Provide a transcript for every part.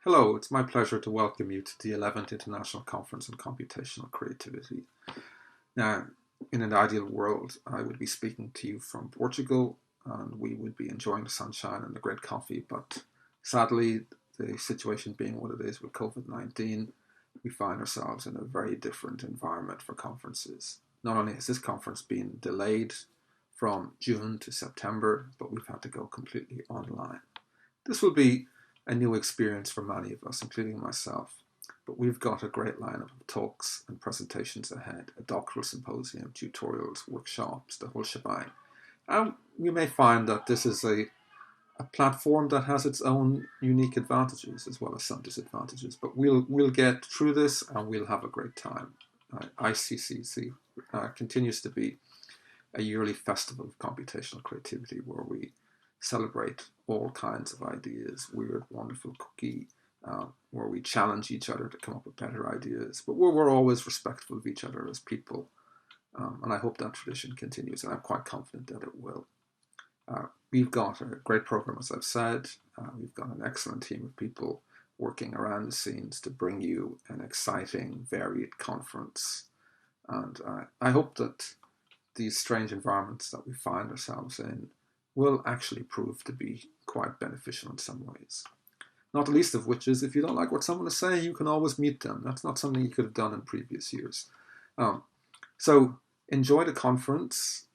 Hello, it's my pleasure to welcome you to the 11th International Conference on Computational Creativity. Now, in an ideal world, I would be speaking to you from Portugal and we would be enjoying the sunshine and the great coffee, but sadly, the situation being what it is with COVID-19, we find ourselves in a very different environment for conferences. Not only has this conference been delayed from June to September, but we've had to go completely online. This will be a new experience for many of us, including myself. But we've got a great lineup of talks and presentations ahead, a doctoral symposium, tutorials, workshops, the whole shebang. And we may find that this is a platform that has its own unique advantages as well as some disadvantages. But we'll get through this and we'll have a great time. ICCC continues to be a yearly festival of computational creativity where we celebrate all kinds of ideas, weird, wonderful, kooky, where we challenge each other to come up with better ideas, but where we're always respectful of each other as people. And I hope that tradition continues, and I'm quite confident that it will. We've got a great program, as I've said. We've got an excellent team of people working around the scenes to bring you an exciting, varied conference. And I hope that these strange environments that we find ourselves in will actually prove to be quite beneficial in some ways. Not the least of which is, if you don't like what someone is saying, you can always mute them. That's not something you could have done in previous years. So enjoy the conference.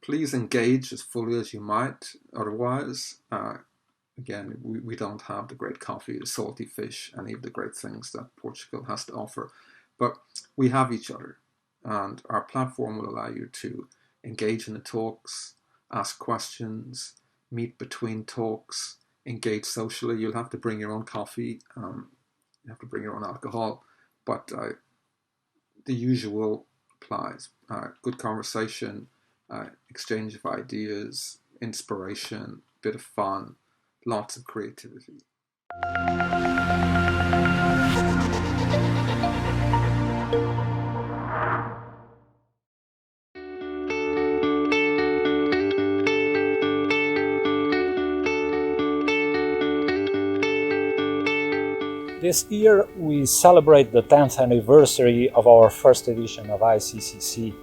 Please engage as fully as you might. Otherwise, again, we don't have the great coffee, the salty fish, any of the great things that Portugal has to offer. But we have each other. And our platform will allow you to engage in the talks, ask questions, meet between talks, engage socially. You'll have to bring your own coffee, you have to bring your own alcohol, but the usual applies. Good conversation, exchange of ideas, inspiration, bit of fun, lots of creativity. This year we celebrate the 10th anniversary of our first edition of ICCC,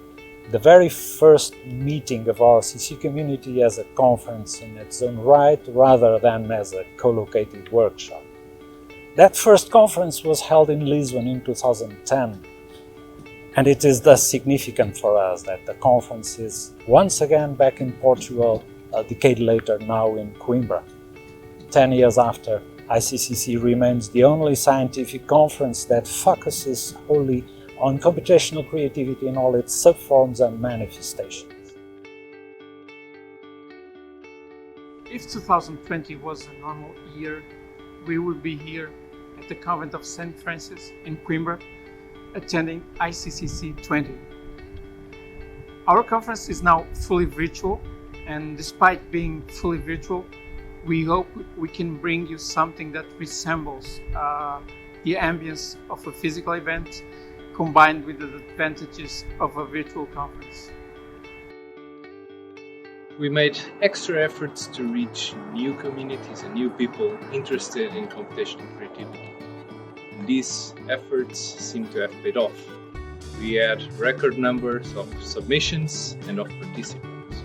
the very first meeting of our CC community as a conference in its own right rather than as a co-located workshop. That first conference was held in Lisbon in 2010, and it is thus significant for us that the conference is once again back in Portugal a decade later, now in Coimbra. 10 years after, ICCC remains the only scientific conference that focuses wholly on computational creativity in all its subforms and manifestations. If 2020 was a normal year, we would be here at the convent of St. Francis in Coimbra, attending ICCC'20. Our conference is now fully virtual, and despite being fully virtual, we hope we can bring you something that resembles the ambience of a physical event combined with the advantages of a virtual conference. We made extra efforts to reach new communities and new people interested in computational creativity. And these efforts seem to have paid off. We had record numbers of submissions and of participants.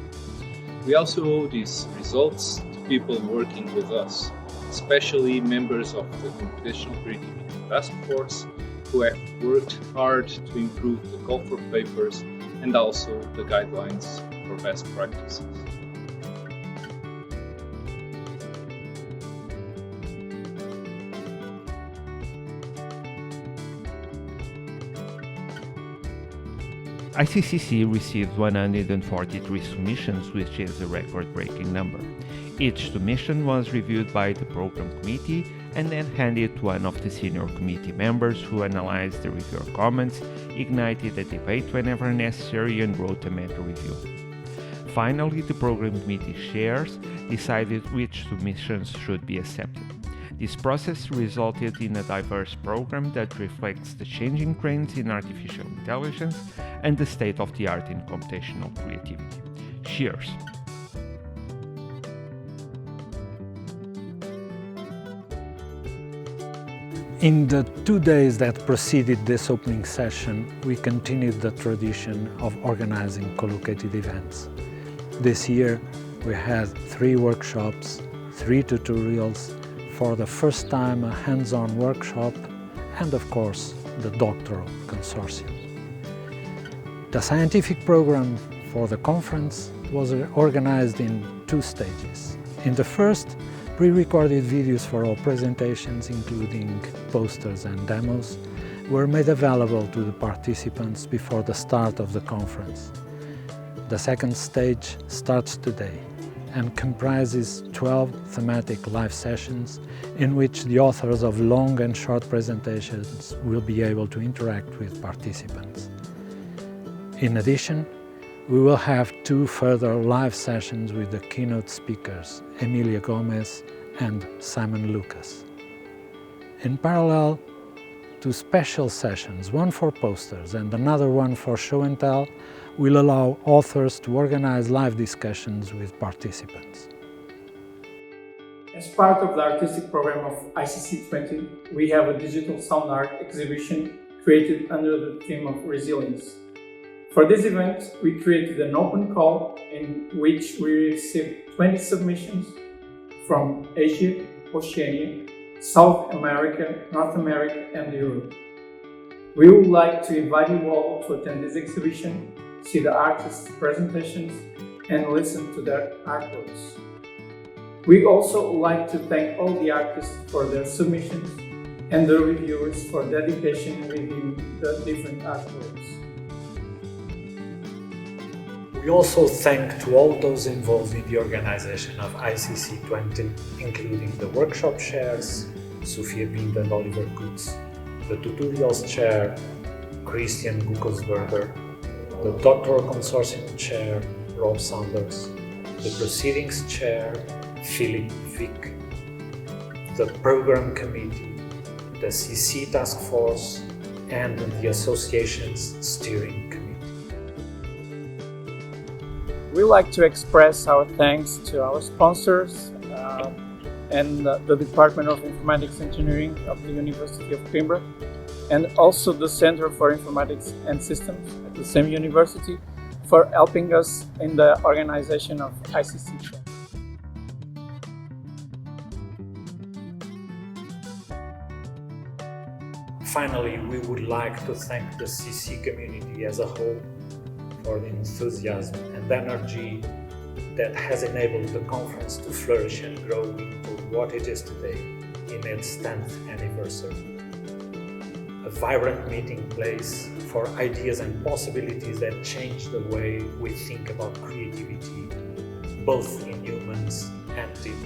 We also owe these results people working with us, especially members of the Computational Creativity Task Force, who have worked hard to improve the call for papers and also the guidelines for best practices. ICCC received 143 submissions, which is a record-breaking number. Each submission was reviewed by the program committee and then handed to one of the senior committee members who analyzed the reviewer comments, ignited a debate whenever necessary, and wrote a meta review. Finally, the program committee chairs decided which submissions should be accepted. This process resulted in a diverse program that reflects the changing trends in artificial intelligence and the state of the art in computational creativity. Cheers! In the 2 days that preceded this opening session, we continued the tradition of organizing co-located events. This year, we had 3 workshops, 3 tutorials, for the first time a hands-on workshop, and of course, the doctoral consortium. The scientific program for the conference was organized in 2 stages. In the first, pre-recorded videos for all presentations, including posters and demos, were made available to the participants before the start of the conference. The second stage starts today and comprises 12 thematic live sessions in which the authors of long and short presentations will be able to interact with participants. In addition, we will have 2 further live sessions with the keynote speakers, Emilia Gomez and Simon Lucas. In parallel, 2 special sessions, one for posters and another one for show and tell, will allow authors to organize live discussions with participants. As part of the artistic program of ICCC'20, we have a digital sound art exhibition created under the theme of resilience. For this event, we created an open call in which we received 20 submissions from Asia, Oceania, South America, North America, and Europe. We would like to invite you all to attend this exhibition, see the artists' presentations, and listen to their artworks. We also would like to thank all the artists for their submissions and the reviewers for dedication in reviewing the different artworks. We also thank to all those involved in the organization of ICCC'20, including the workshop chairs, Sofia Bind and Oliver Kutz, the tutorials chair, Christian Gukosberger, the doctoral consortium chair, Rob Saunders, the proceedings chair, Philip Vick, the program committee, the CC task force, and the association's steering committee. We like to express our thanks to our sponsors and the Department of Informatics Engineering of the University of Coimbra, and also the Center for Informatics and Systems at the same university for helping us in the organization of ICCC'20. Finally, we would like to thank the CC community as a whole for the enthusiasm and energy that has enabled the conference to flourish and grow into what it is today in its 10th anniversary. A vibrant meeting place for ideas and possibilities that change the way we think about creativity, both in humans and in